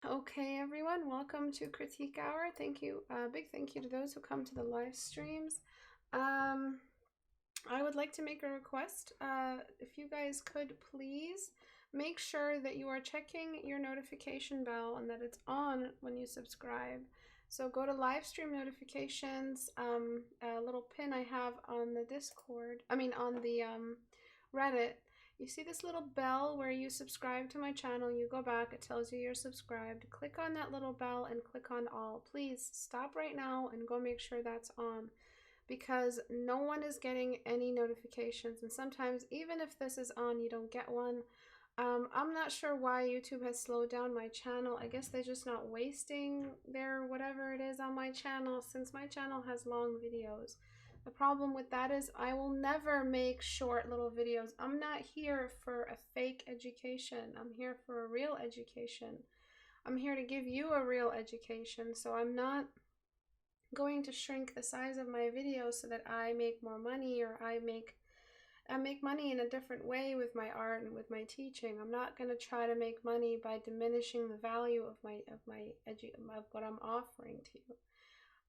Okay, everyone, welcome to Critique Hour. Thank you, big thank you to those who come to the live streams. I would like to make a request. If you guys could please make sure that you are checking your notification bell and that it's on when you subscribe. So go to live stream notifications, a little pin I have on the Discord, on the Reddit. You see this little bell where you subscribe to my channel, you go back, it tells you you're subscribed. Click on that little bell and click on all. Please stop right now and go make sure that's on, because no one is getting any notifications, and sometimes even if this is on, you don't get one. I'm not sure why YouTube has slowed down my channel. I guess they're just not wasting their whatever it is on my channel, since my channel has long videos. The problem with that is I will never make short little videos. I'm not here for a fake education. I'm here for a real education. I'm here to give you a real education. So I'm not going to shrink the size of my videos so that I make more money, or I make money in a different way with my art and with my teaching. I'm not going to try to make money by diminishing the value of what I'm offering to you.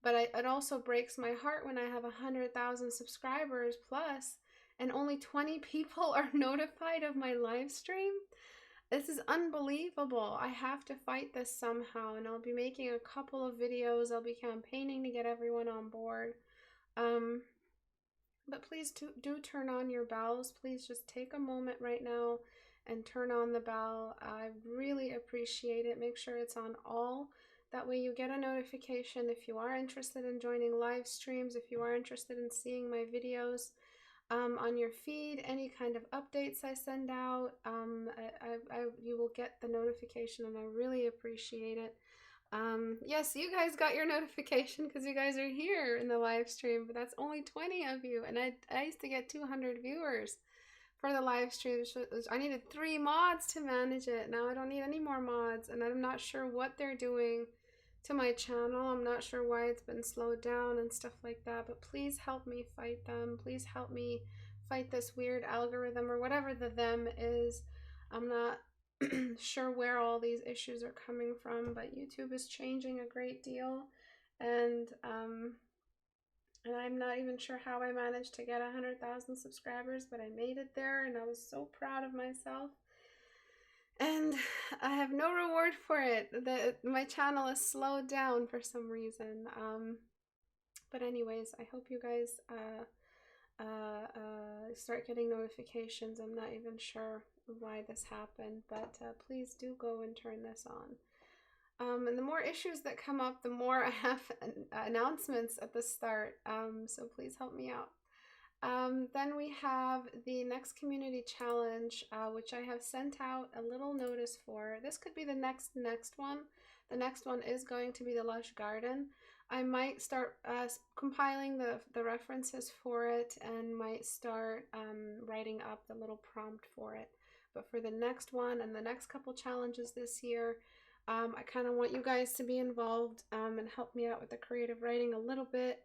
But it also breaks my heart when I have 100,000 subscribers plus, and only 20 people are notified of my live stream. This is unbelievable. I have to fight this somehow, and I'll be making a couple of videos. I'll be campaigning to get everyone on board. But please do turn on your bells. Please just take a moment right now and turn on the bell. I really appreciate it. Make sure it's on all. That way you get a notification if you are interested in joining live streams, if you are interested in seeing my videos on your feed, any kind of updates I send out, you will get the notification, and I really appreciate it. Yes, you guys got your notification because you guys are here in the live stream, but that's only 20 of you, and I used to get 200 viewers for the live stream. I needed 3 mods to manage it. Now I don't need any more mods, and I'm not sure what they're doing to my channel. I'm not sure why it's been slowed down and stuff like that, but please help me fight them. Please help me fight this weird algorithm, or whatever the them is. I'm not sure where all these issues are coming from, but YouTube is changing a great deal, and I'm not even sure how I managed to get 100,000 subscribers, but I made it there, and I was so proud of myself. And I have no reward for it. My channel is slowed down for some reason. But anyways, I hope you guys start getting notifications. I'm not even sure why this happened, but please do go and turn this on. And the more issues that come up, the more I have announcements at the start. So please help me out. Then we have the next community challenge, which I have sent out a little notice for. This could be the next one. The next one is going to be the Lush Garden. I might start compiling the references for it, and might start writing up the little prompt for it. But for the next one and the next couple challenges this year, I kind of want you guys to be involved and help me out with the creative writing a little bit.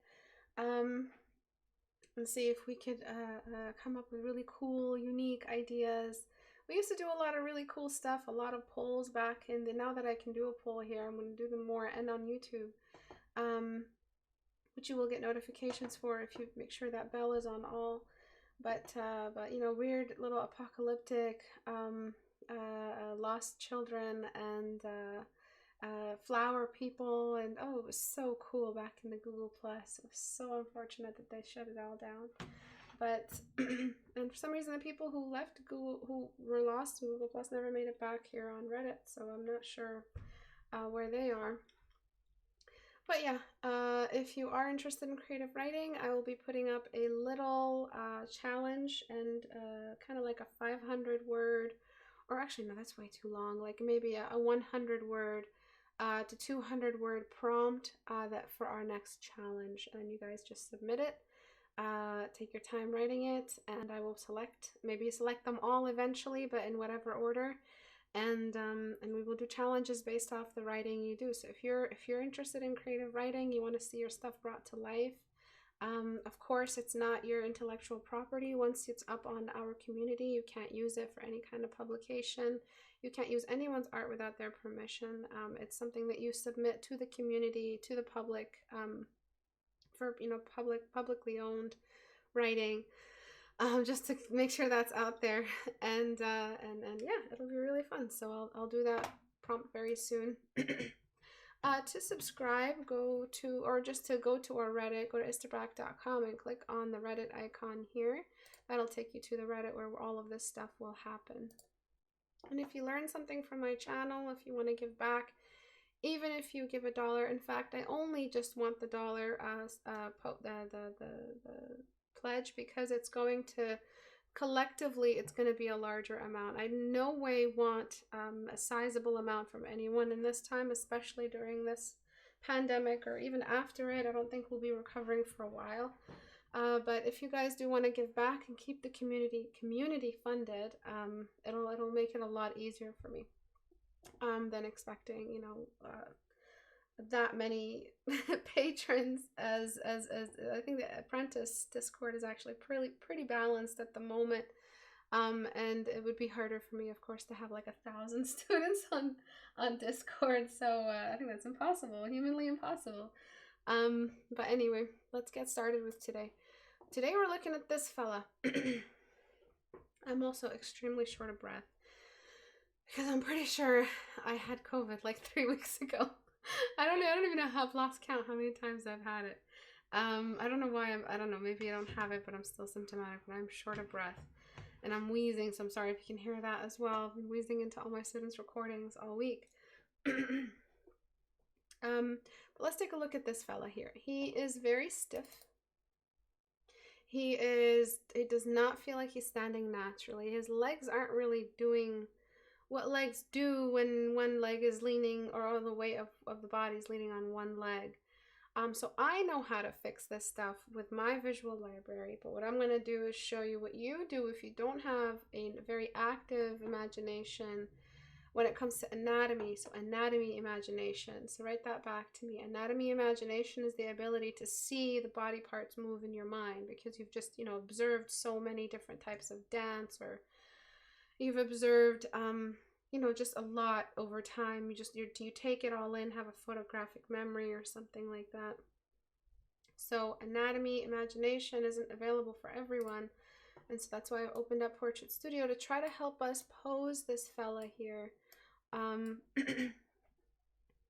And see if we could come up with really cool, unique ideas. We used to do a lot of really cool stuff, a lot of polls back in the, now that I can do a poll here, I'm going to do them more and on YouTube, which you will get notifications for if you make sure that bell is on all. But you know, weird little apocalyptic, lost children, and flower people, and oh, it was so cool back in the Google Plus. It was so unfortunate that they shut it all down. But and for some reason, the people who left Google, who were lost in Google Plus, never made it back here on Reddit. So I'm not sure where they are. But yeah, if you are interested in creative writing, I will be putting up a little challenge, and kind of like a 500 word, or actually no, that's way too long, like maybe a 100 word to 200 word prompt that for our next challenge, and you guys just submit it. Take your time writing it, and I will maybe select them all eventually, but in whatever order. And we will do challenges based off the writing you do. So if you're interested in creative writing, you want to see your stuff brought to life, Of course, it's not your intellectual property. Once it's up on our community, you can't use it for any kind of publication. You can't use anyone's art without their permission. It's something that you submit to the community, to the public, for publicly owned writing, just to make sure that's out there. And yeah, it'll be really fun. So I'll do that prompt very soon. To subscribe, go to our Reddit, go to istebrak.com and click on the Reddit icon here. That'll take you to the Reddit where all of this stuff will happen. And if you learn something from my channel, if you want to give back, even if you give $1, in fact, I only just want the $1 the pledge, because it's going to collectively, it's going to be a larger amount. I in no way want a sizable amount from anyone in this time, especially during this pandemic or even after it. I don't think we'll be recovering for a while. But if you guys do want to give back and keep the community funded, it'll make it a lot easier for me than expecting, that many patrons. As I think the apprentice Discord is actually pretty balanced at the moment, and it would be harder for me, of course, to have like 1,000 students on Discord. So I think that's impossible, humanly impossible. But anyway, let's get started with today. Today we're looking at this fella. I'm also extremely short of breath because I'm pretty sure I had COVID like 3 weeks ago. I don't even know. I've lost count how many times I've had it. I don't know why I don't know. Maybe I don't have it, but I'm still symptomatic. But I'm short of breath, and I'm wheezing. So I'm sorry if you can hear that as well. I've been wheezing into all my students' recordings all week. But let's take a look at this fella here. He is very stiff. It does not feel like he's standing naturally. His legs aren't really doing what legs do when one leg is leaning, or all the weight of the body is leaning on one leg. So I know how to fix this stuff with my visual library, but what I'm going to do is show you what you do if you don't have a very active imagination when it comes to anatomy. So anatomy imagination. So write that back to me. Anatomy imagination is the ability to see the body parts move in your mind, because you've just, observed so many different types of dance, or you've observed, just a lot over time. You take it all in, have a photographic memory or something like that. So anatomy imagination isn't available for everyone. And so that's why I opened up Portrait Studio, to try to help us pose this fella here,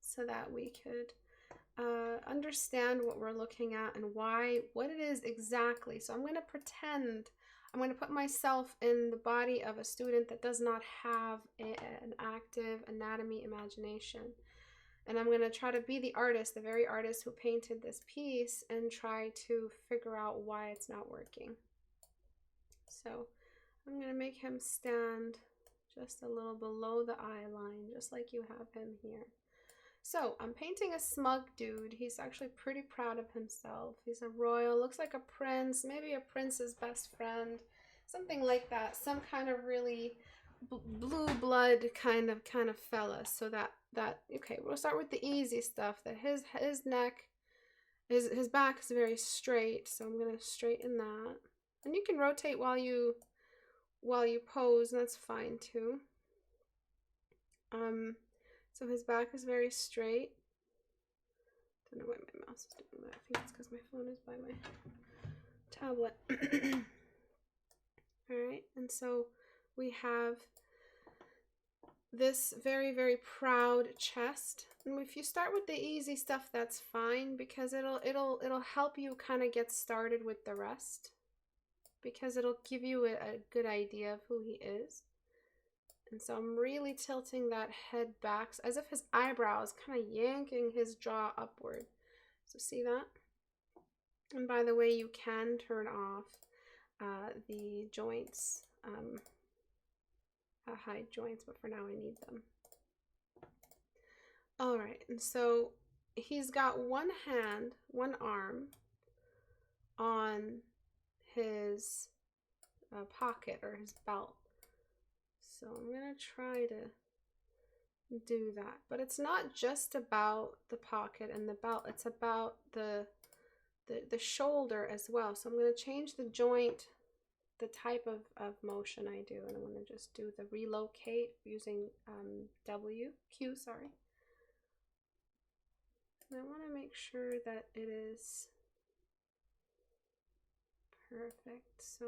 so that we could understand what we're looking at and what it is exactly. So I'm going to put myself in the body of a student that does not have an active anatomy imagination. And I'm going to try to be the artist, the very artist who painted this piece, and try to figure out why it's not working. So I'm going to make him stand just a little below the eye line, just like you have him here. So I'm painting a smug dude. He's actually pretty proud of himself. He's a royal, looks like a prince, maybe a prince's best friend, something like that. Some kind of really blue blood kind of fella. So okay, we'll start with the easy stuff. That his neck, his back is very straight. So I'm gonna straighten that. And you can rotate while you pose, and that's fine too. So his back is very straight. Don't know why my mouse is doing that. I think it's because my phone is by my tablet. All right, and so we have this very, very proud chest. And if you start with the easy stuff, that's fine, because it'll help you kind of get started with the rest, because it'll give you a good idea of who he is. And so I'm really tilting that head back, as if his eyebrows kind of yanking his jaw upward. So see that? And by the way, you can turn off the joints, hide joints, but for now I need them. All right, and so he's got one arm on his pocket or his belt. So I'm gonna try to do that, but it's not just about the pocket and the belt. It's about the the shoulder as well. So I'm going to change the joint, the type of motion I do, and I'm going to just do the relocate using Q, sorry. And I want to make sure that it is perfect. So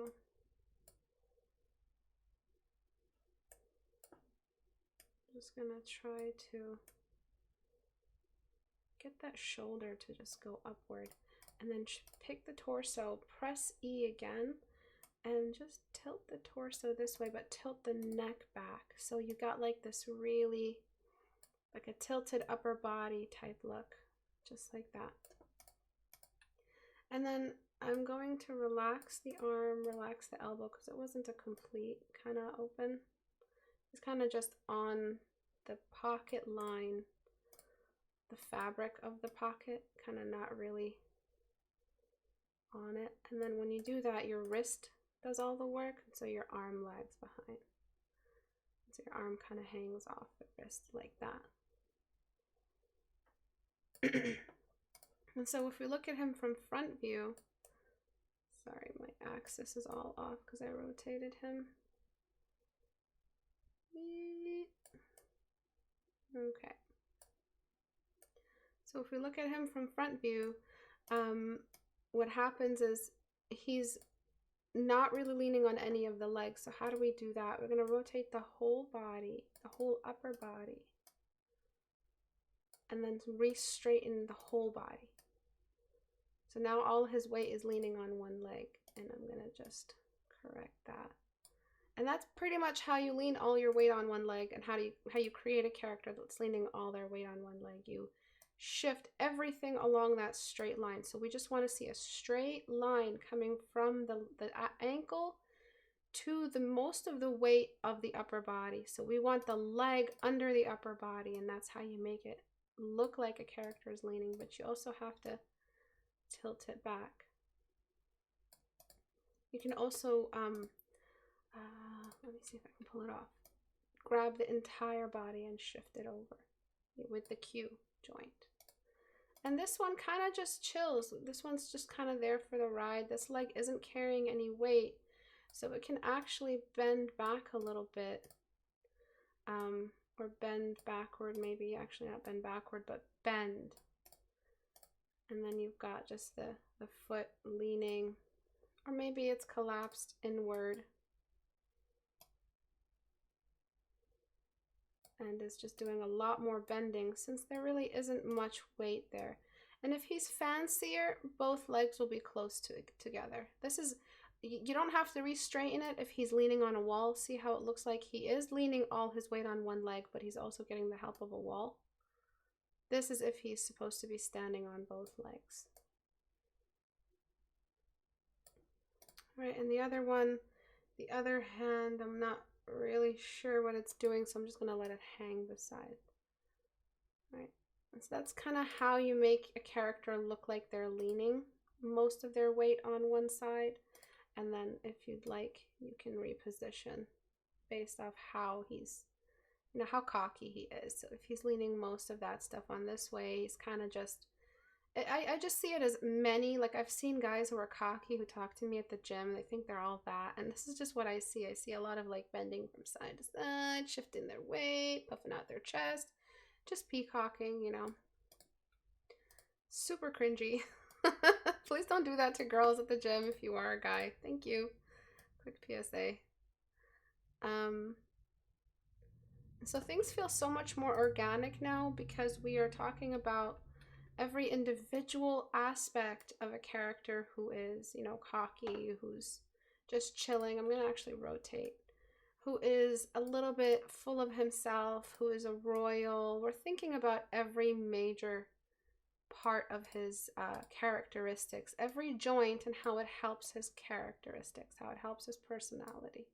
I'm just going to try to get that shoulder to just go upward, and then pick the torso, press E again, and just tilt the torso this way, but tilt the neck back. So you got like this really, like a tilted upper body type look, just like that. And then I'm going to relax the arm, relax the elbow, because it wasn't a complete kind of open. It's kind of just on the pocket line, the fabric of the pocket, kind of not really on it. And then when you do that, your wrist does all the work, so your arm lags behind. So your arm kind of hangs off the wrist like that. And so if we look at him from front view, sorry, my axis is all off because I rotated him. Okay. So if we look at him from front view, what happens is he's not really leaning on any of the legs. So how do we do that? We're going to rotate the whole body, the whole upper body, and then re-straighten the whole body. So now all his weight is leaning on one leg, and I'm going to just correct that. And that's pretty much how you lean all your weight on one leg, and how you create a character that's leaning all their weight on one leg. You shift everything along that straight line. So we just want to see a straight line coming from the ankle to the most of the weight of the upper body. So we want the leg under the upper body, and that's how you make it look like a character is leaning, but you also have to tilt it back. You can also let me see if I can pull it off. Grab the entire body and shift it over with the Q joint. And this one kind of just chills. This one's just kind of there for the ride. This leg isn't carrying any weight, so it can actually bend back a little bit, or bend backward, maybe. Actually not bend backward, but bend. And then you've got just the foot leaning, or maybe it's collapsed inward and is just doing a lot more bending, since there really isn't much weight there. And if he's fancier, both legs will be close together. This is, you don't have to re-straighten it if he's leaning on a wall. See how it looks like he is leaning all his weight on one leg, but he's also getting the help of a wall. This is if he's supposed to be standing on both legs. All right, and the other one, the other hand, I'm not really sure what it's doing, so I'm just going to let it hang beside. All right, so that's kind of how you make a character look like they're leaning most of their weight on one side. And then if you'd like, you can reposition based off how he's, you know, how cocky he is. So if he's leaning most of that stuff on this way, he's kind of just, I just see it as many, like I've seen guys who are cocky who talk to me at the gym, they think they're all that, and this is just what I see. I see a lot of like bending from side to side, shifting their weight, puffing out their chest, just peacocking, you know. Super cringy. Please don't do that to girls at the gym if you are a guy. Thank you. Quick PSA. So things feel so much more organic now because we are talking about every individual aspect of a character who is, you know, cocky, who's just chilling. I'm going to actually rotate. Who is a little bit full of himself, who is a royal. We're thinking about every major part of his characteristics, every joint and how it helps his characteristics, how it helps his personality.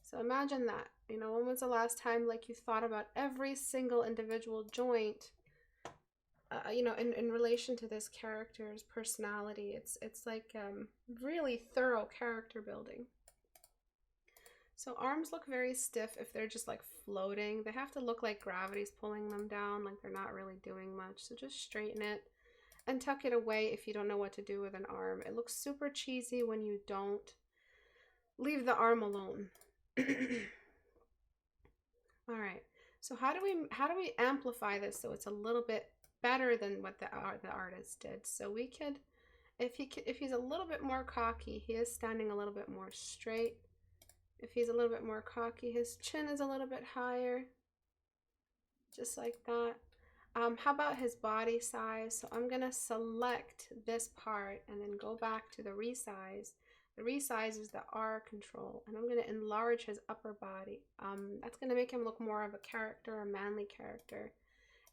So imagine that, you know, when was the last time like you thought about every single individual joint, you know, in relation to this character's personality. It's like really thorough character building. So arms look very stiff if they're just like floating. They have to look like gravity's pulling them down, like they're not really doing much. So just straighten it. and tuck it away if you don't know what to do with an arm. It looks super cheesy when you don't leave the arm alone. All right. So how do we amplify this so it's a little bit better than what the artist did? So we could, if he's a little bit more cocky, he is standing a little bit more straight. If he's a little bit more cocky, his chin is a little bit higher, just like that. How about his body size? So I'm gonna select this part and then go back to the resize. The resize is the R control, and I'm gonna enlarge his upper body. That's gonna make him look more of a character, a manly character.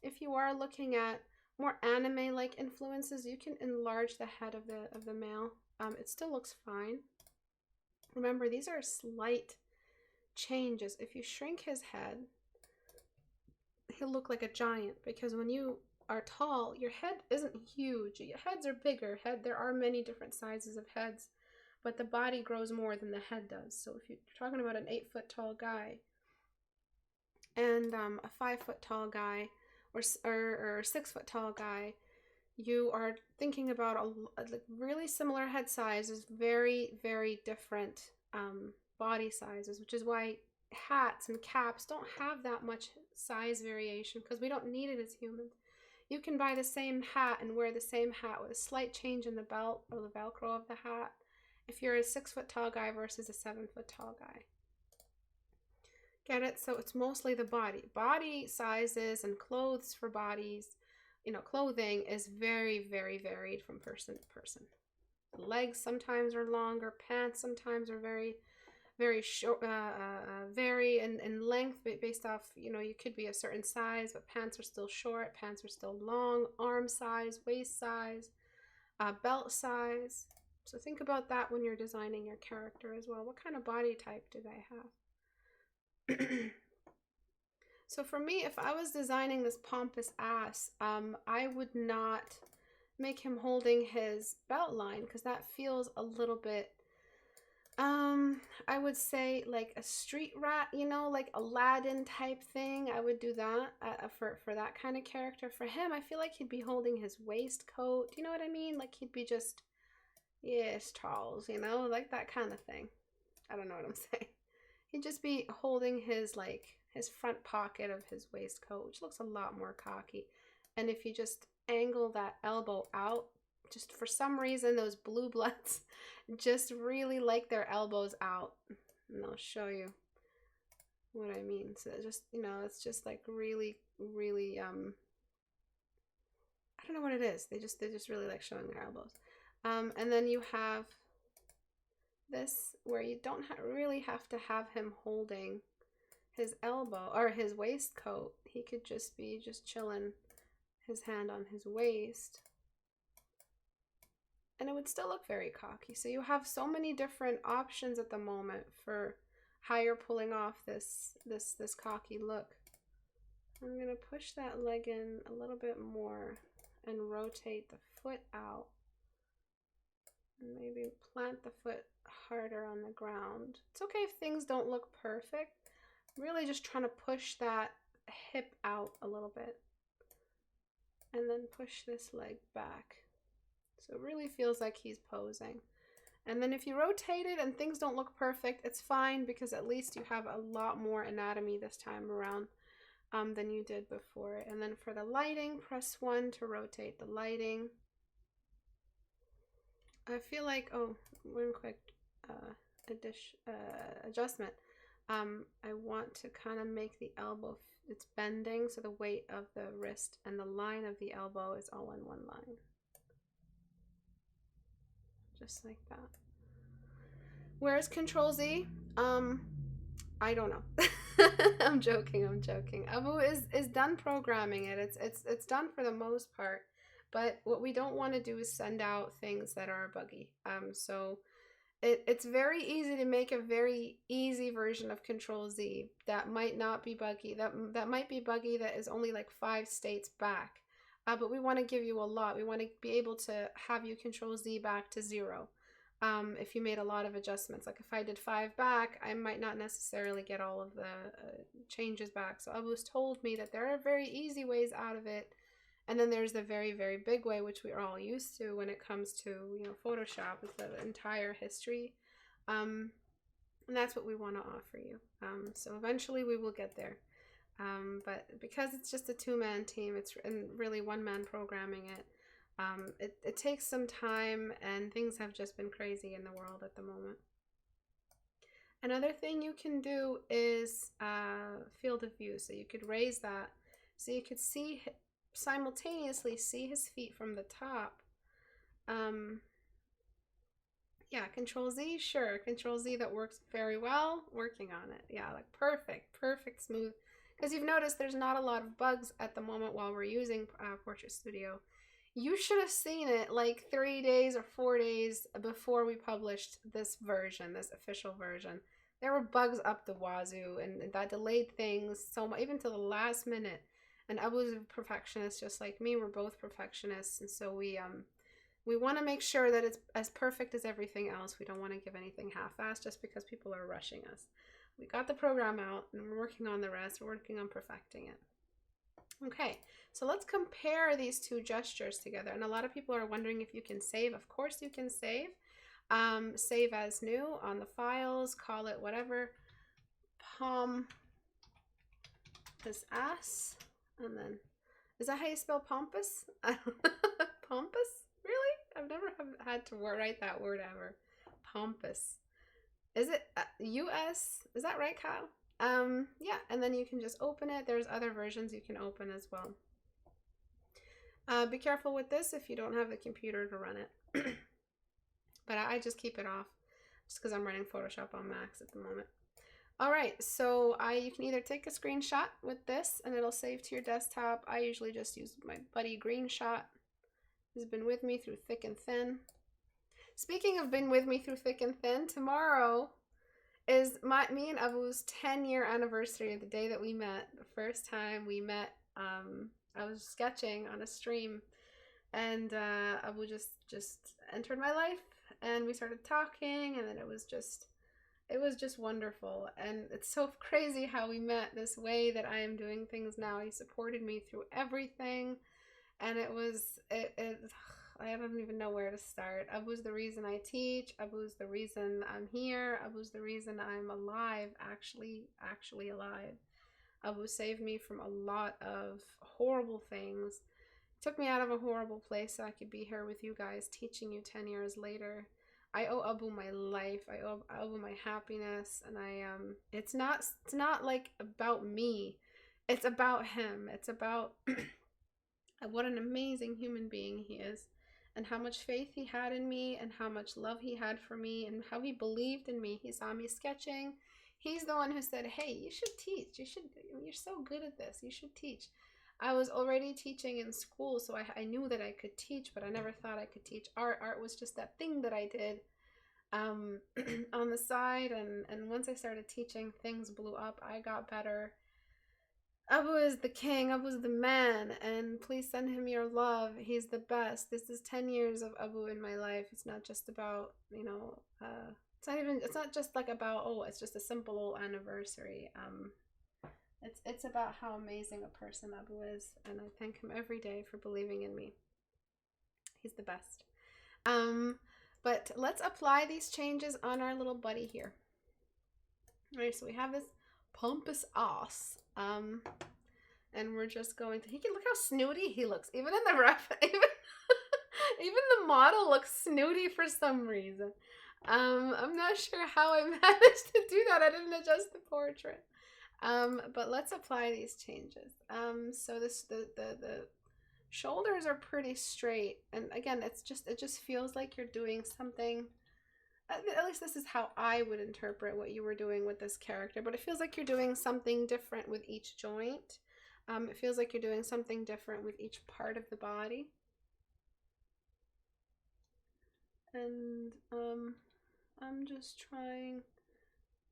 If you are looking at more anime-like influences, you can enlarge the head of the male. It still looks fine. Remember, these are slight changes. If you shrink his head, he'll look like a giant, because when you are tall, your head isn't huge. Your heads are bigger. There are many different sizes of heads, but the body grows more than the head does. So if you're talking about an 8-foot tall guy and a 5-foot tall guy or 6-foot tall guy, you are thinking about a really similar head sizes, very, very different body sizes, which is why hats and caps don't have that much size variation, because we don't need it as humans. You can buy the same hat and wear the same hat with a slight change in the belt or the Velcro of the hat if you're a 6-foot tall guy versus a 7-foot tall guy. Get it? So it's mostly the body sizes, and clothes for bodies, clothing is very, very varied from person to person. The legs sometimes are longer, pants sometimes are very, very short, vary in length based off, you could be a certain size, but pants are still short, pants are still long, arm size, waist size, belt size. So think about that when you're designing your character as well. What kind of body type do they have? So for me, if I was designing this pompous ass, I would not make him holding his belt line, because that feels a little bit, I would say like a street rat, like Aladdin type thing. I would do that for that kind of character. For him, I feel like he'd be holding his waistcoat. You know what I mean? Like he'd be just, yes, Charles, like that kind of thing. I don't know what I'm saying. He'd just be holding his front pocket of his waistcoat, which looks a lot more cocky. And if you just angle that elbow out, just for some reason, those blue bloods just really like their elbows out. And I'll show you what I mean. So just, it's just like really, really, I don't know what it is. They just really like showing their elbows. And then you have this where you don't really have to have him holding his elbow or his waistcoat. He could just be chilling his hand on his waist, and it would still look very cocky. So you have so many different options at the moment for how you're pulling off this cocky look. I'm gonna push that leg in a little bit more and rotate the foot out, and maybe plant the foot harder on the ground. It's okay if things don't look perfect. Really just trying to push that hip out a little bit, and then push this leg back. So it really feels like he's posing. And then if you rotate it and things don't look perfect, it's fine, because at least you have a lot more anatomy this time around than you did before. And then for the lighting, press 1 to rotate the lighting. I feel like, one quick adjustment. I want to kind of make the elbow, it's bending, so the weight of the wrist and the line of the elbow is all in one line. Just like that. Where's Control Z? I don't know. I'm joking. Abu is done programming it. It's done for the most part, but what we don't want to do is send out things that are buggy. So it's very easy to make a very easy version of Control Z that might not be buggy. That might be buggy that is only like 5 states back. But we want to give you a lot. We want to be able to have you Control Z back to 0. If you made a lot of adjustments, like if I did 5 back, I might not necessarily get all of the changes back. So Abu's told me that there are very easy ways out of it, And then there's the very, very big way, which we are all used to when it comes to, you know, Photoshop, with the entire history. And that's what we want to offer you. So eventually we will get there. But because it's just a two-man team, it's and really one-man programming it. It takes some time, and things have just been crazy in the world at the moment. Another thing you can do is field of view. So you could raise that so you could see, simultaneously see his feet from the top. Yeah, Control Z, sure. Control Z, that works very well. Working on it. Yeah, like perfect, smooth. Because you've noticed there's not a lot of bugs at the moment while we're using Portrait Studio. You should have seen it like 3 days or 4 days before we published this version, this official version. There were bugs up the wazoo, and that delayed things so much, even to the last minute. And I was a perfectionist just like me. We're both perfectionists, and so we want to make sure that it's as perfect as everything else. We don't want to give anything half-assed just because people are rushing us. We got the program out, and we're working on the rest. We're working on perfecting it. Okay, so let's compare these two gestures together. And a lot of people are wondering if you can save. Of course you can save. Save as new on the files. Call it whatever. Pompous. And then, is that how you spell pompous? Pompous? Really? I've never had to write that word ever. Pompous. Is it US? Is that right, Kyle? Yeah, and then you can just open it. There's other versions you can open as well. Be careful with this if you don't have the computer to run it. But I just keep it off just because I'm running Photoshop on Macs at the moment. All right, so you can either take a screenshot with this and it'll save to your desktop. I usually just use my buddy Greenshot, who's been with me through thick and thin. Speaking of been with me through thick and thin, tomorrow is me and Abu's 10-year anniversary, the day that we met. The first time we met, I was sketching on a stream, and Abu just entered my life, and we started talking, and then it was just wonderful. And it's so crazy how we met this way that I am doing things now. He supported me through everything, and I don't even know where to start. Abu's the reason I teach. Abu's the reason I'm here. Abu's the reason I'm alive, actually alive. Abu saved me from a lot of horrible things. Took me out of a horrible place so I could be here with you guys, teaching you 10 years later. I owe Abu my life. I owe Abu my happiness, and it's not like about me. It's about him. It's about what an amazing human being he is, and how much faith he had in me, and how much love he had for me, and how he believed in me. He saw me sketching. He's the one who said, hey, you should teach. You're so good at this. You should teach. I was already teaching in school, so I knew that I could teach, but I never thought I could teach art. Art was just that thing that I did on the side, and once I started teaching, things blew up. I got better. Abu is the king. Abu is the man, and please send him your love. He's the best. This is 10 years of Abu in my life. It's not just about, you know, it's not just like about, oh, it's just a simple old anniversary. It's about how amazing a person Abu is, and I thank him every day for believing in me. He's the best. But let's apply these changes on our little buddy here. All right, so we have this pompous ass. And we're just going to, look how snooty he looks. Even in the rough, even the model looks snooty for some reason. I'm not sure how I managed to do that. I didn't adjust the portrait. But let's apply these changes. So the shoulders are pretty straight, and again, it just feels like you're doing something. At least this is how I would interpret what you were doing with this character, but it feels like you're doing something different with each joint. It feels like you're doing something different with each part of the body. And I'm just trying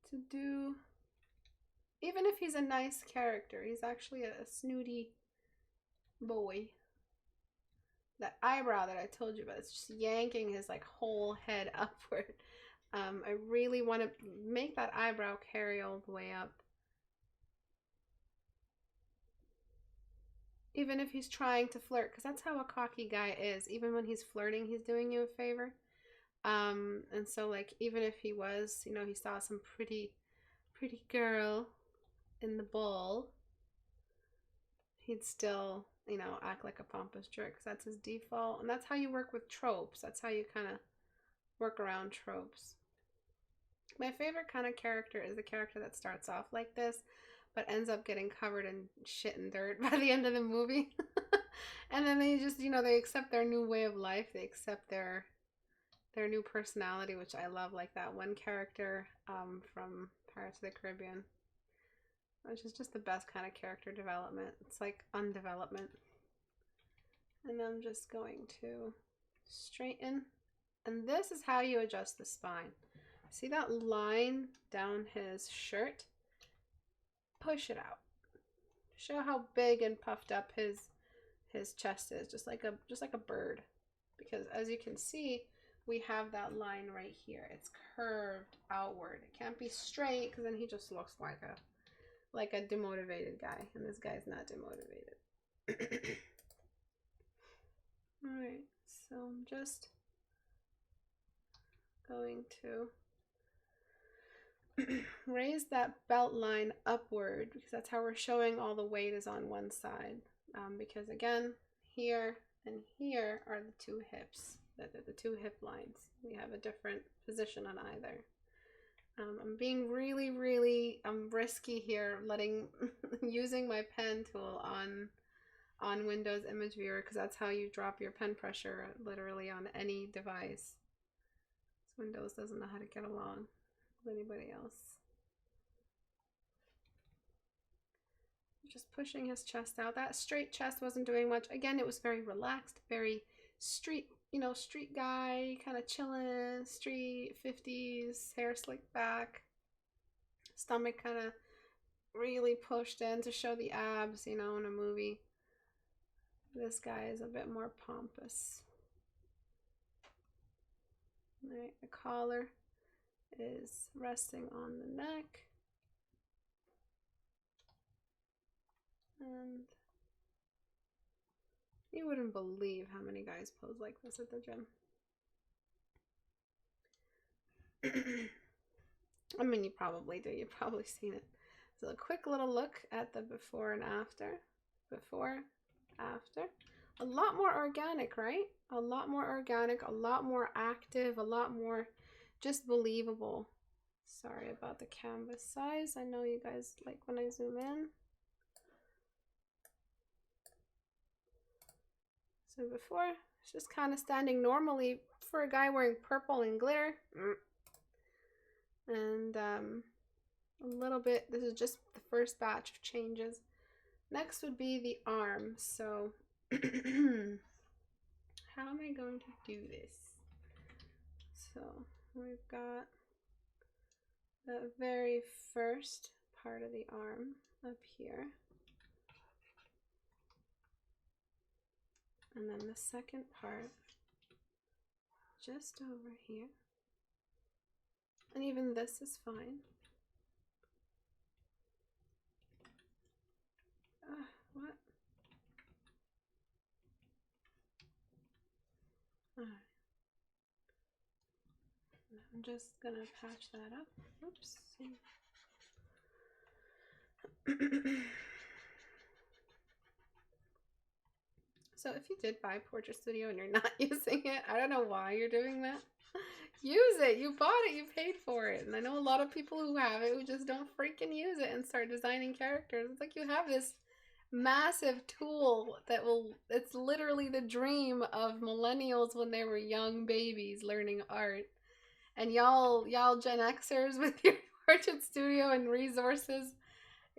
to do, even if he's a nice character, he's actually a snooty boy. That eyebrow that I told you about, it's just yanking his like whole head upward. I really want to make that eyebrow carry all the way up. even if he's trying to flirt, because that's how a cocky guy is. Even when he's flirting, he's doing you a favor. And so like even if he was, you know, he saw some pretty girl in the bowl, he'd still, you know, act like a pompous jerk, because that's his default. And that's how you work with tropes. That's how you kind of work around tropes. My favorite kind of character is the character that starts off like this, but ends up getting covered in shit and dirt by the end of the movie. And then they just, you know, they accept their new way of life. They accept their new personality, which I love. Like that one character from Pirates of the Caribbean, which is just the best kind of character development. It's like undevelopment. And I'm just going to straighten. And this is how you adjust the spine. See that line down his shirt? Push it out. Show how big and puffed up his chest is, just like a bird. Because as you can see, we have that line right here. It's curved outward. It can't be straight, because then he just looks like a demotivated guy, and this guy's not demotivated. All right, so I'm just going to raise that belt line upward, because that's how we're showing all the weight is on one side. Because again, here and here are the two hips, the two hip lines. We have a different position on either. I'm being really risky here, using my pen tool on Windows Image Viewer, because that's how you drop your pen pressure literally on any device. Windows doesn't know how to get along with anybody else. Just pushing his chest out. That straight chest wasn't doing much. Again, it was very relaxed, very street, you know, street guy, kind of chilling, street 50s, hair slicked back, stomach kind of really pushed in to show the abs, you know, in a movie. This guy is a bit more pompous. All right, the collar is resting on the neck. And you wouldn't believe how many guys pose like this at the gym. I mean, you probably do. You've probably seen it. So a quick little look at the before and after. Before, after. A lot more organic, right? A lot more organic, a lot more active, a lot more just believable. Sorry about the canvas size. I know you guys like when I zoom in. So before, it's just kind of standing normally for a guy wearing purple and glitter. And a little bit, this is just the first batch of changes. Next would be the arm. So how am I going to do this? So we've got the very first part of the arm up here. And then the second part just over here. And even this is fine. What? Alright. I'm just gonna patch that up. Oops. So if you did buy Portrait Studio and you're not using it, I don't know why you're doing that. Use it. You bought it. You paid for it. And I know a lot of people who have it who just don't freaking use it and start designing characters. It's like you have this massive tool that it's literally the dream of millennials when they were young babies learning art. And y'all Gen Xers with your Portrait Studio and resources,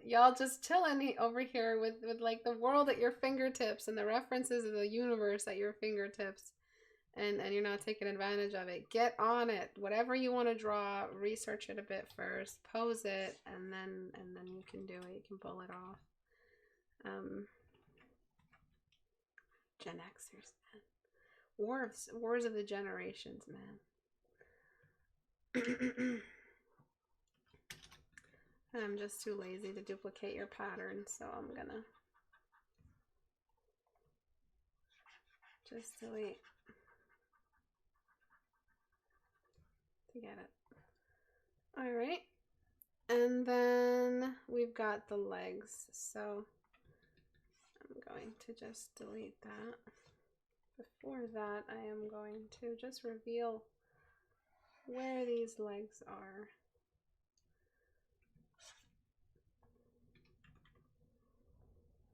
y'all just chilling over here with like the world at your fingertips and the references of the universe at your fingertips, and you're not taking advantage of it. Get on it. Whatever you want to draw, research it a bit first, pose it, and then you can do it. You can pull it off. Gen Xers, man. Wars of the generations, man. I'm just too lazy to duplicate your pattern, so I'm gonna Just delete to get it. All right. And then we've got the legs. So I'm going to just delete that. Before that, I am going to just reveal where these legs are.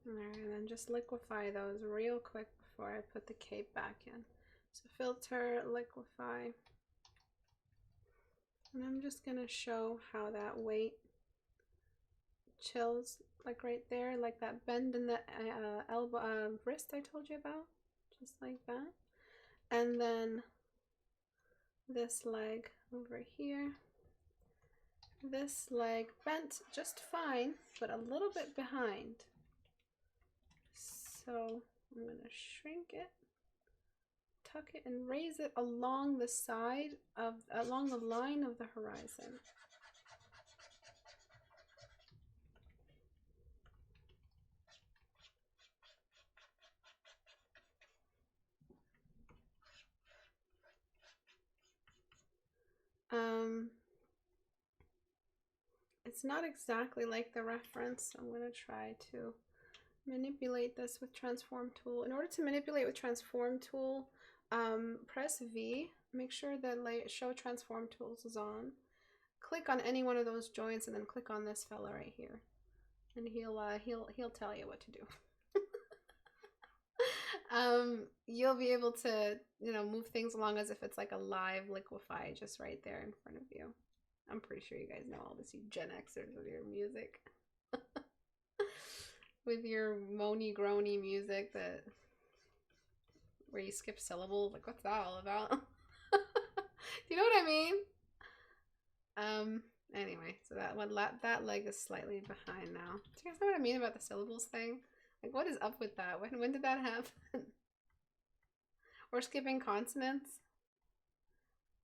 All right, and then just liquefy those real quick before I put the cape back in. So filter, liquefy. And I'm just gonna show how that weight chills, like right there, like that bend in the elbow, wrist I told you about, just like that. And then this leg over here. This leg bent just fine, but a little bit behind. So I'm gonna shrink it, tuck it, and raise it along the side of, along the line of the horizon. It's not exactly like the reference, so I'm gonna try to manipulate this with transform tool. In order to manipulate with transform tool, press V, make sure that show transform tools is on. Click on any one of those joints and then click on this fella right here. And he'll tell you what to do. You'll be able to, you know, move things along as if it's like a live liquefy just right there in front of you. I'm pretty sure you guys know all this, you Gen Xers with your music. With your moany groany music that where you skip syllables, like what's that all about? Do you know what I mean? Anyway, so that leg is slightly behind now. Do you guys know what I mean about the syllables thing? Like what is up with that? When did that happen? Or skipping consonants?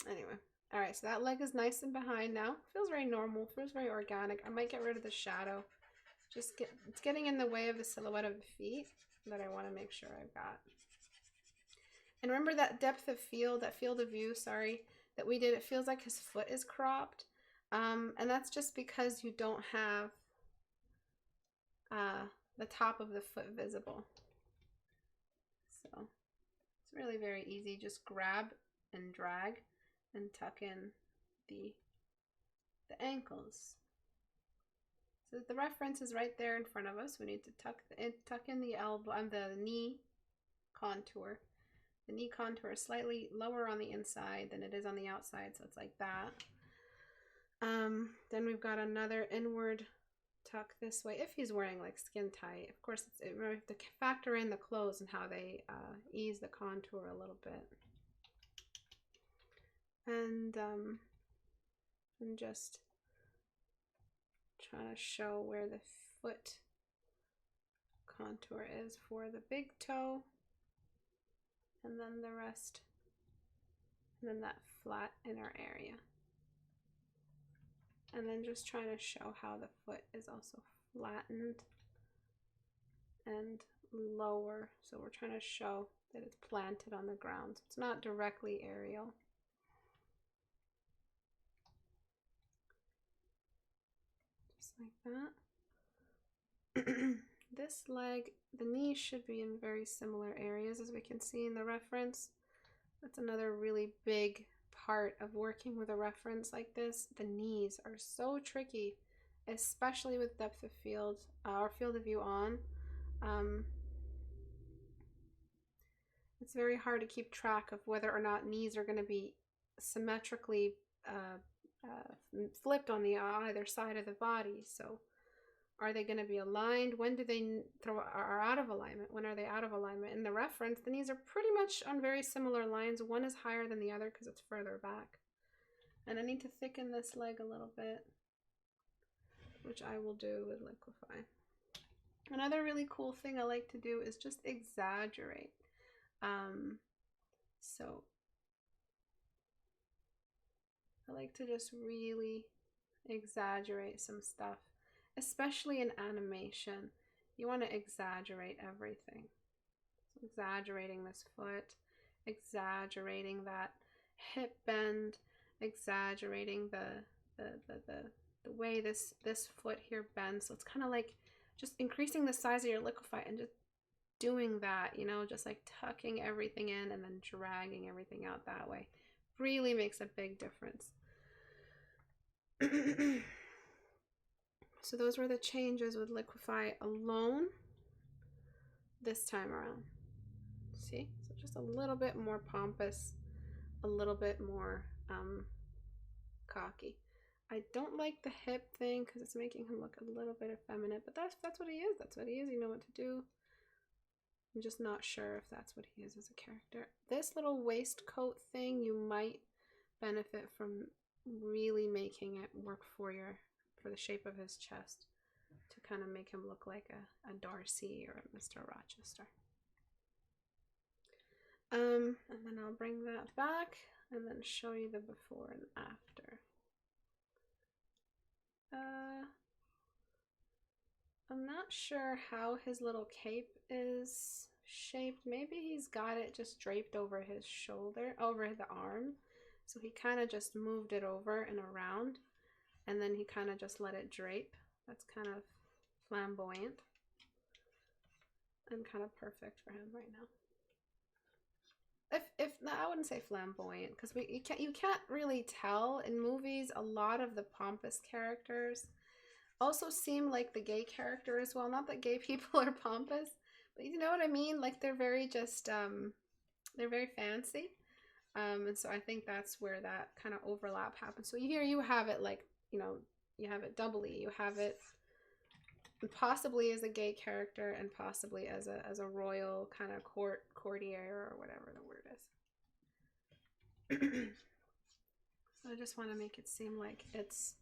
Anyway. Alright, so that leg is nice and behind now. Feels very normal, feels very organic. I might get rid of the shadow. It's getting in the way of the silhouette of the feet that I want to make sure I've got. And remember that depth of field, that field of view, sorry, that we did, it feels like his foot is cropped. And that's just because you don't have the top of the foot visible. So it's really very easy. Just grab and drag and tuck in the ankles. So the reference is right there in front of us. We need to tuck in the elbow and the knee contour. The knee contour is slightly lower on the inside than it is on the outside, so it's like that. Then we've got another inward tuck this way if he's wearing like skin tight. Of course, we have to factor in the clothes and how they ease the contour a little bit. And I'm just trying to show where the foot contour is for the big toe, and then the rest, and then that flat inner area. And then just trying to show how the foot is also flattened and lower. So we're trying to show that it's planted on the ground. So it's not directly aerial. Just like that. This leg, the knee should be in very similar areas as we can see in the reference. That's another really big part of working with a reference like this. The knees are so tricky, especially with depth of field or field of view on. It's very hard to keep track of whether or not knees are going to be symmetrically flipped on the either side of the body. So are they going to be aligned? When do they are out of alignment? When are they out of alignment? In the reference, the knees are pretty much on very similar lines. One is higher than the other because it's further back. And I need to thicken this leg a little bit, which I will do with liquefy. Another really cool thing I like to do is just exaggerate. So I like to just really exaggerate some stuff. Especially in animation, you want to exaggerate everything. So exaggerating this foot, exaggerating that hip bend, exaggerating the way this foot here bends. So it's kind of like just increasing the size of your liquefy and just doing that, you know, just like tucking everything in and then dragging everything out that way. Really makes a big difference. So those were the changes with liquefy alone this time around. See? So just a little bit more pompous, a little bit more cocky. I don't like the hip thing because it's making him look a little bit effeminate, but that's what he is. That's what he is. You know what to do. I'm just not sure if that's what he is as a character. This little waistcoat thing, you might benefit from really making it work for the shape of his chest to kind of make him look like a Darcy or a Mr. Rochester. And then I'll bring that back and then show you the before and after. I'm not sure how his little cape is shaped. Maybe he's got it just draped over his shoulder, over the arm. So he kind of just moved it over and around, and then he kind of just let it drape. That's kind of flamboyant and kind of perfect for him right now. No, I wouldn't say flamboyant, because you can't really tell in movies. A lot of the pompous characters also seem like the gay character as well. Not that gay people are pompous, but you know what I mean? Like they're very just they're very fancy. And so I think that's where that kind of overlap happens. So here you have it like, you know, you have it doubly. You have it possibly as a gay character and possibly as a royal kind of courtier or whatever the word is. So I just want to make it seem like it's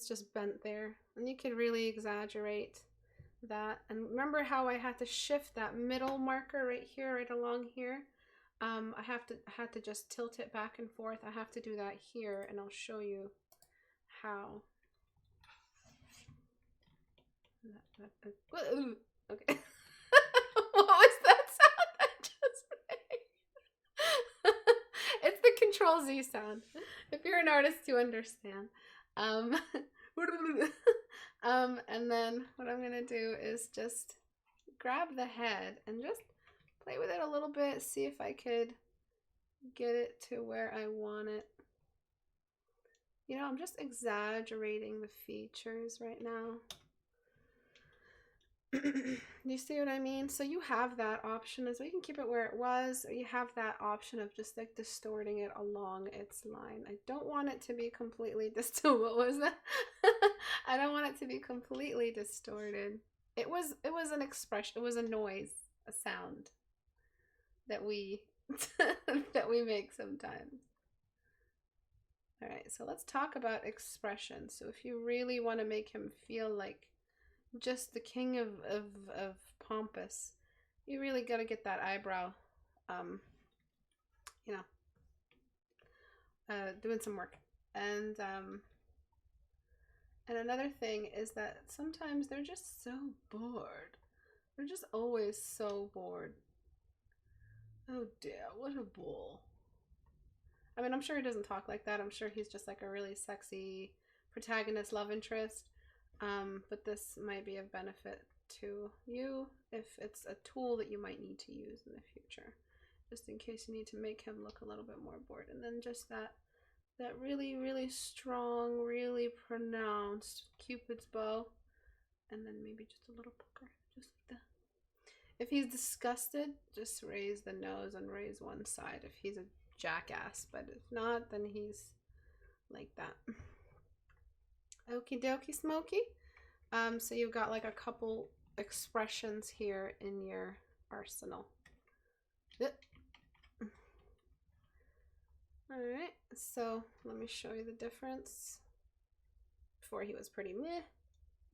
just bent there, and you can really exaggerate that. And remember how I had to shift that middle marker right here, right along here. I had to just tilt it back and forth. I have to do that here, and I'll show you how. Okay. What was that sound I just made? It's the Control-Z sound. If you're an artist, you understand. And then what I'm gonna do is just grab the head and just play with it a little bit, see if I could get it to where I want it. You know, I'm just exaggerating the features right now. You see what I mean? So you have that option as well. You can keep it where it was, or you have that option of just like distorting it along its line. I don't want it to be completely distorted. What was that? I don't want it to be completely distorted. It was an expression. It was a noise, a sound that we that we make sometimes. All right, so let's talk about expression. So if you really want to make him feel like just the king of pompous, you really got to get that eyebrow, you know, doing some work. And another thing is that sometimes they're just so bored. They're just always so bored. Oh dear, what a bull. I mean, I'm sure he doesn't talk like that. I'm sure he's just like a really sexy protagonist love interest. But this might be of benefit to you if it's a tool that you might need to use in the future, just in case you need to make him look a little bit more bored. And then just that really, really strong, really pronounced Cupid's bow, and then maybe just a little pucker, just like that. If he's disgusted, just raise the nose and raise one side if he's a jackass, but if not, then he's like that. Okie dokie smoky. So you've got like a couple expressions here in your arsenal. Alright, so let me show you the difference. Before he was pretty meh,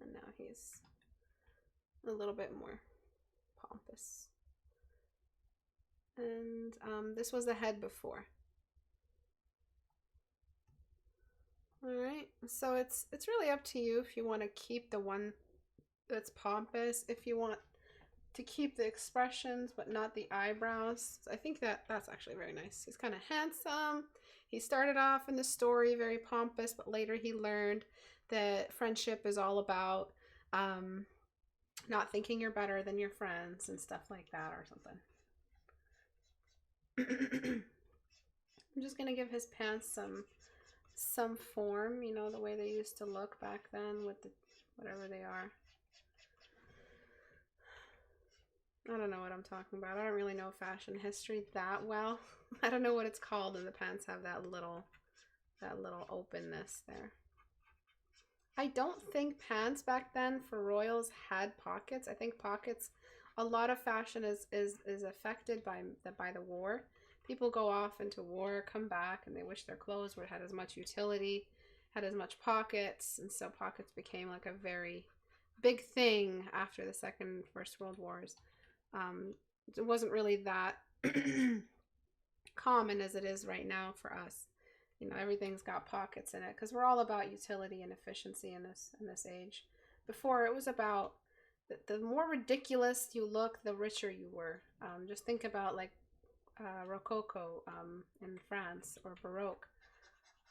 and now he's a little bit more pompous. And this was the head before. Alright, so it's really up to you if you want to keep the one that's pompous, if you want to keep the expressions but not the eyebrows. I think that's actually very nice. He's kind of handsome. He started off in the story very pompous, but later he learned that friendship is all about not thinking you're better than your friends and stuff like that or something. I'm just gonna give his pants some form, you know, the way they used to look back then with the whatever they are. I don't know what I'm talking about. I don't really know fashion history that well. I don't know what it's called, and the pants have that little openness there. I don't think pants back then for royals had pockets. I think pockets, a lot of fashion is affected by the war. People go off into war, come back, and they wish their clothes would had as much utility, had as much pockets, and so pockets became like a very big thing after the First World Wars. It wasn't really that common as it is right now for us. You know, everything's got pockets in it because we're all about utility and efficiency in this age. Before, it was about the more ridiculous you look, the richer you were. Just think about like Rococo in France, or Baroque.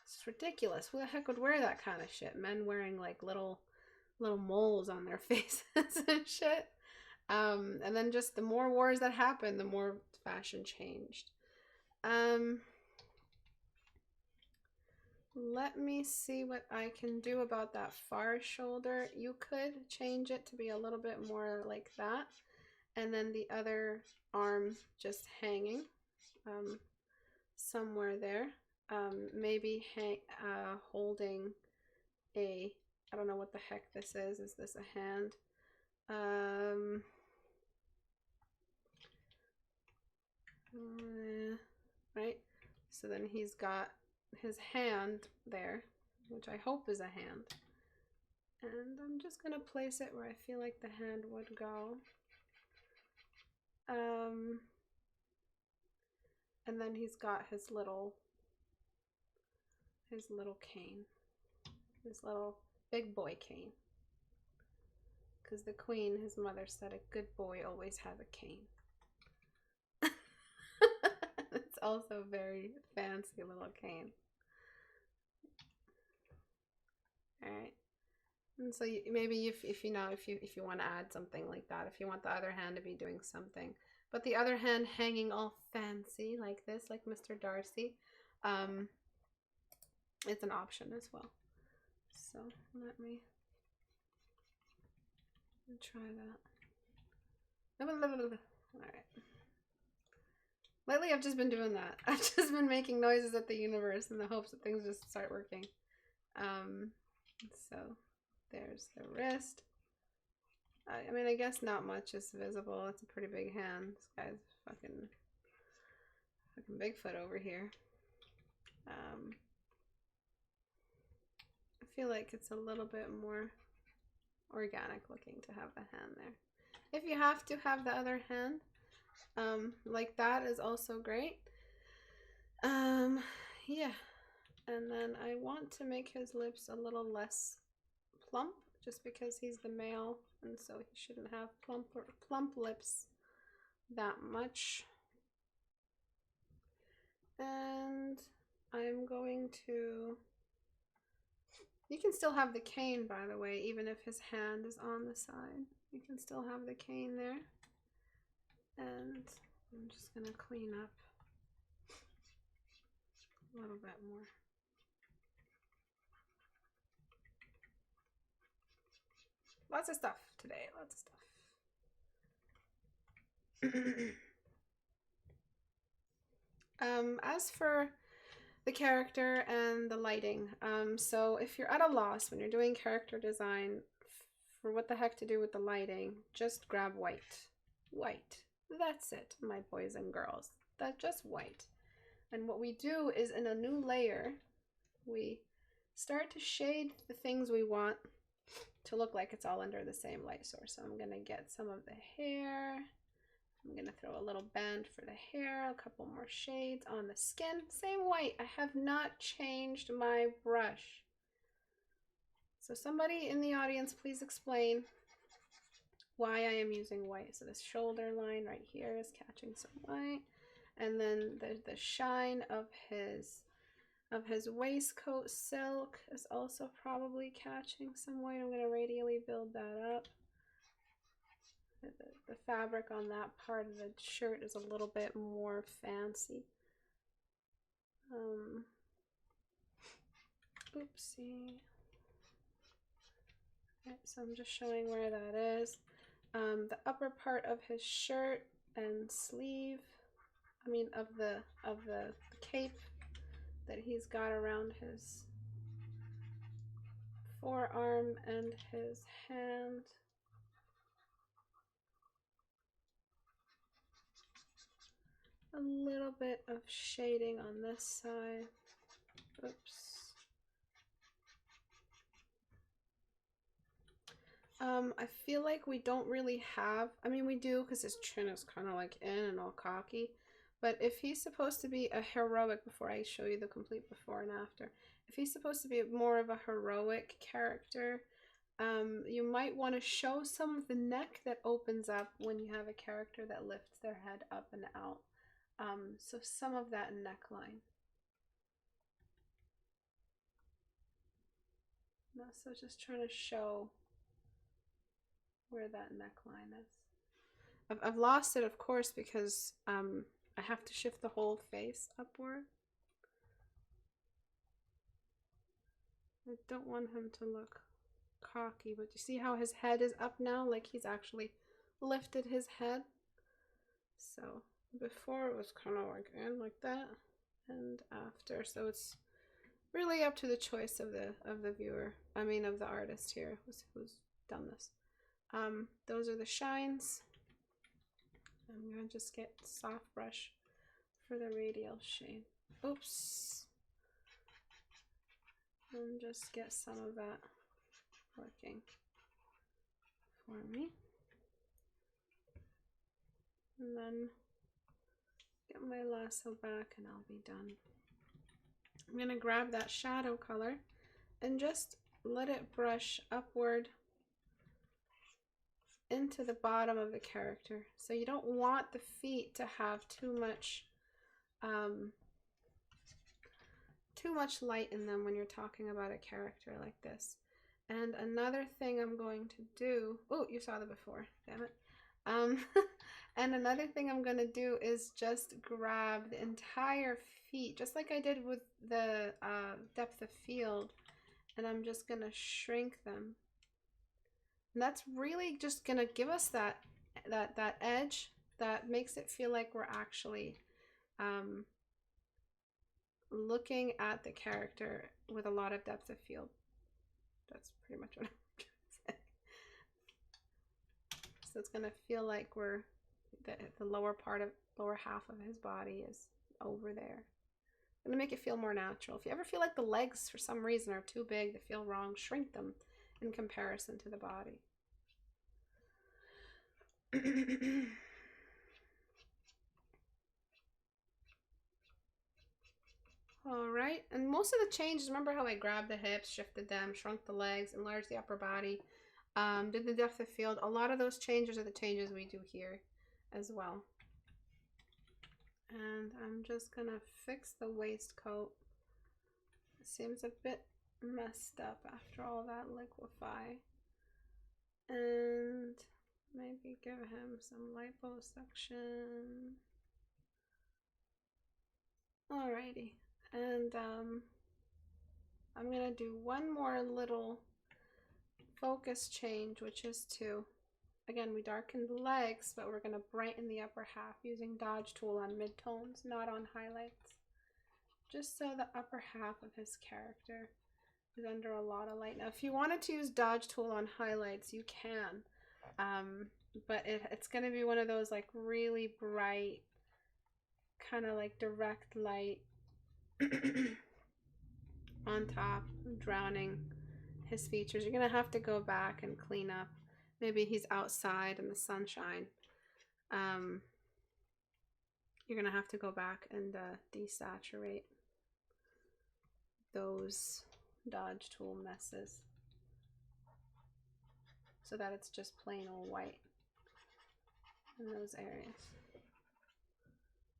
It's ridiculous. Who the heck would wear that kind of shit? Men wearing like little moles on their faces and shit. And then just the more wars that happened, the more fashion changed. Let me see what I can do about that far shoulder. You could change it to be a little bit more like that. And then the other arm just hanging somewhere there. Maybe holding a, I don't know what the heck this is. Is this a hand? Right. So then he's got his hand there, which I hope is a hand. And I'm just going to place it where I feel like the hand would go. And then he's got his little cane. His little big boy cane. Because the queen, his mother, said a good boy always has a cane. It's also a very fancy little cane. All right. And so maybe if you want to add something like that, if you want the other hand to be doing something, but the other hand hanging all fancy like this, like Mr. Darcy, it's an option as well. So let me try that. All right. Lately, I've just been doing that. I've just been making noises at the universe in the hopes that things just start working. So there's the wrist. I mean, I guess not much is visible. It's a pretty big hand. This guy's fucking Bigfoot over here. I feel like it's a little bit more organic looking to have the hand there. If you have to have the other hand, like that is also great. Yeah. And then I want to make his lips a little less plump, just because he's the male, and so he shouldn't have plump lips that much. And I'm going to, you can still have the cane, by the way, even if his hand is on the side. You can still have the cane there. And I'm just gonna clean up a little bit more. Lots of stuff today, lots of stuff. As for the character and the lighting, so if you're at a loss when you're doing character design for what the heck to do with the lighting, just grab white. White. That's it, my boys and girls. That's just white. And what we do is, in a new layer, we start to shade the things we want to look like it's all under the same light source. So I'm gonna get some of the hair. I'm gonna throw a little band for the hair, a couple more shades on the skin. Same white. I have not changed my brush. So somebody in the audience, please explain why I am using white. So this shoulder line right here is catching some white, and then the shine of his waistcoat silk is also probably catching some white. I'm going to radially build that up. The fabric on that part of the shirt is a little bit more fancy. Oopsie. Okay, so I'm just showing where that is. The upper part of his shirt and sleeve, I mean of the cape that he's got around his forearm and his hand. A little bit of shading on this side. Oops. I feel like we don't really have, I mean we do because his chin is kind of like in and all cocky, but if he's supposed to be a heroic, before I show you the complete before and after, if he's supposed to be more of a heroic character, you might want to show some of the neck that opens up when you have a character that lifts their head up and out. So some of that neckline. No, so just trying to show where that neckline is. I've lost it, of course, because I have to shift the whole face upward. I don't want him to look cocky, but you see how his head is up now? Like he's actually lifted his head. So before it was kind of like in like that, and after, so it's really up to the choice of the viewer, I mean of the artist here who's done this. Those are the shines. I'm gonna just get soft brush for the radial shade. Oops. And just get some of that working for me. And then get my lasso back and I'll be done. I'm gonna grab that shadow color and just let it brush upward into the bottom of the character. So you don't want the feet to have too much light in them when you're talking about a character like this. And another thing I'm going to do, oh, you saw the before, damn it. And another thing I'm gonna do is just grab the entire feet, just like I did with the depth of field, and I'm just gonna shrink them. And that's really just gonna give us that edge that makes it feel like we're actually looking at the character with a lot of depth of field. That's pretty much what I'm trying to say. So it's gonna feel like we're the lower half of his body is over there. I'm gonna make it feel more natural. If you ever feel like the legs for some reason are too big, they feel wrong, shrink them in comparison to the body. All right, and most of the changes, remember how I grabbed the hips, shifted them, shrunk the legs, enlarged the upper body, did the depth of field. A lot of those changes are the changes we do here as well. And I'm just gonna fix the waistcoat. It seems a bit messed up after all that liquefy. And maybe give him some liposuction. Alrighty, and I'm gonna do one more little focus change, which is to, again, we darkened the legs, but we're gonna brighten the upper half using dodge tool on midtones, not on highlights. Just so the upper half of his character is under a lot of light. Now, if you wanted to use dodge tool on highlights, you can, but it's gonna be one of those like really bright, kind of like direct light on top, drowning his features. You're gonna have to go back and clean up. Maybe he's outside in the sunshine. You're gonna have to go back and desaturate those dodge tool messes. so that it's just plain old white in those areas.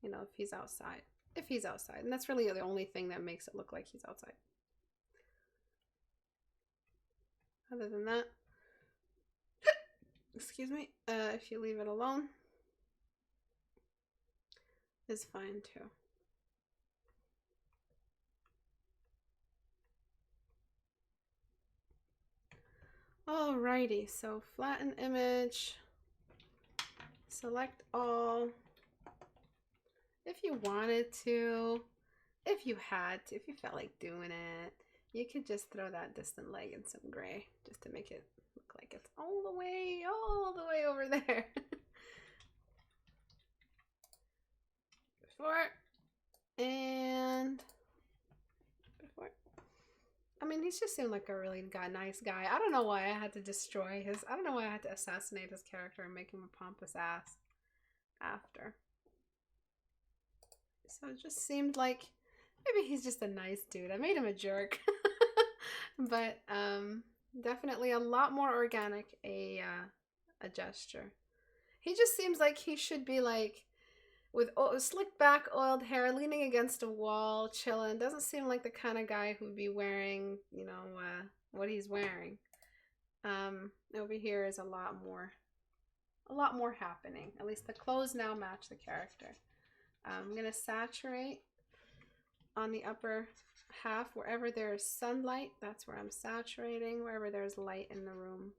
You know, if he's outside. If he's outside. And that's really the only thing that makes it look like he's outside. Other than that, excuse me, if you leave it alone, is fine too. Alrighty, so flatten image, select all. If you wanted to, if you had to, if you felt like doing it, you could just throw that distant leg in some gray just to make it look like it's all the way over there. Before and before. I mean, he's just seemed like a really nice guy. I don't know why I had to destroy his, I don't know why I had to assassinate his character and make him a pompous ass after. So it just seemed like maybe he's just a nice dude. I made him a jerk. But definitely a lot more organic a gesture. He just seems like he should be like with slick back oiled hair, leaning against a wall, chilling. Doesn't seem like the kind of guy who'd be wearing, you know, what he's wearing. Over here is a lot more happening. At least the clothes now match the character. I'm gonna saturate on the upper half. Wherever there's sunlight, that's where I'm saturating, wherever there's light in the room.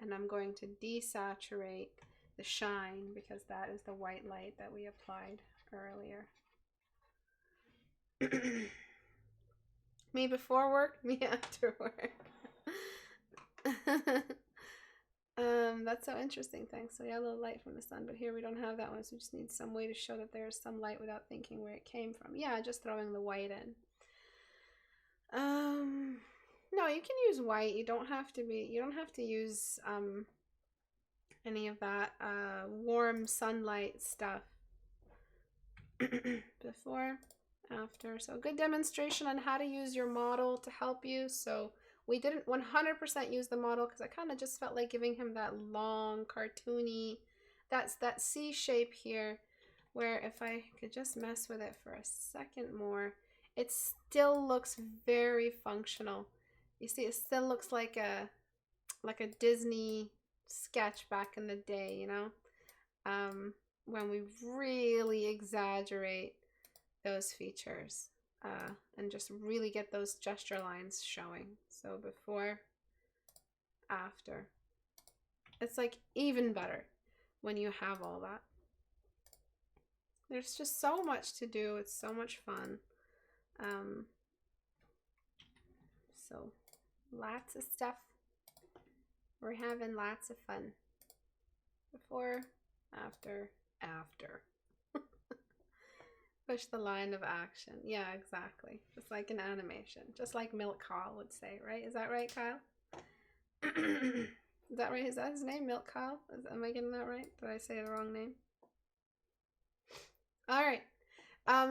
And I'm going to desaturate the shine because that is the white light that we applied earlier. Me before work, me after work. That's so interesting. Thanks. So yellow light from the sun, but here we don't have that one, so we just need some way to show that there's some light without thinking where it came from. Yeah, just throwing the white in. No, you can use white. You don't have to use any of that warm sunlight stuff. Before, after. So a good demonstration on how to use your model to help you. So we didn't 100% use the model because I kind of just felt like giving him that long, cartoony, that's that C shape here, where if I could just mess with it for a second more, it still looks very functional. You see, it still looks like a Disney sketch back in the day, you know, when we really exaggerate those features. And just really get those gesture lines showing. So before, after. It's like even better when you have all that. There's just so much to do. It's so much fun. So lots of stuff. We're having lots of fun. Before, after, after. Push the line of action. Yeah, exactly. Just like an animation. Just like Milk Kyle would say, right? Is that right, Kyle? Is that right? Is that his name? Milk Kyle? Am I getting that right? Did I say the wrong name? Alright.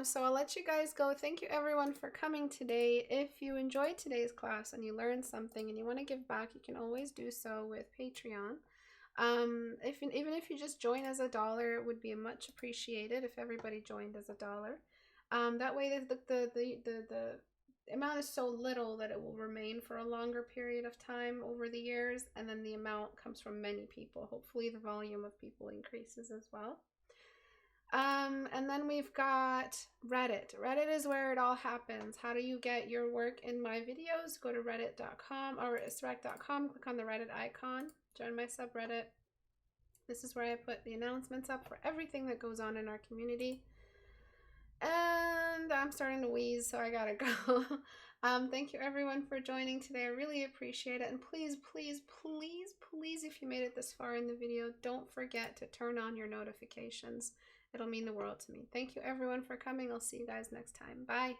So I'll let you guys go. Thank you everyone for coming today. If you enjoyed today's class and you learned something and you want to give back, you can always do so with Patreon. Even if you just join as $1, it would be much appreciated if everybody joined as $1. That way the amount is so little that it will remain for a longer period of time over the years, and then the amount comes from many people. Hopefully the volume of people increases as well. And then we've got Reddit. Reddit is where it all happens. How do you get your work in my videos? Go to reddit.com or istebrak.com, click on the Reddit icon, join my subreddit. This is where I put the announcements up for everything that goes on in our community. And I'm starting to wheeze, so I gotta go. Thank you everyone for joining today. I really appreciate it. And please, please, please, please, if you made it this far in the video, don't forget to turn on your notifications. It'll mean the world to me. Thank you everyone for coming. I'll see you guys next time. Bye.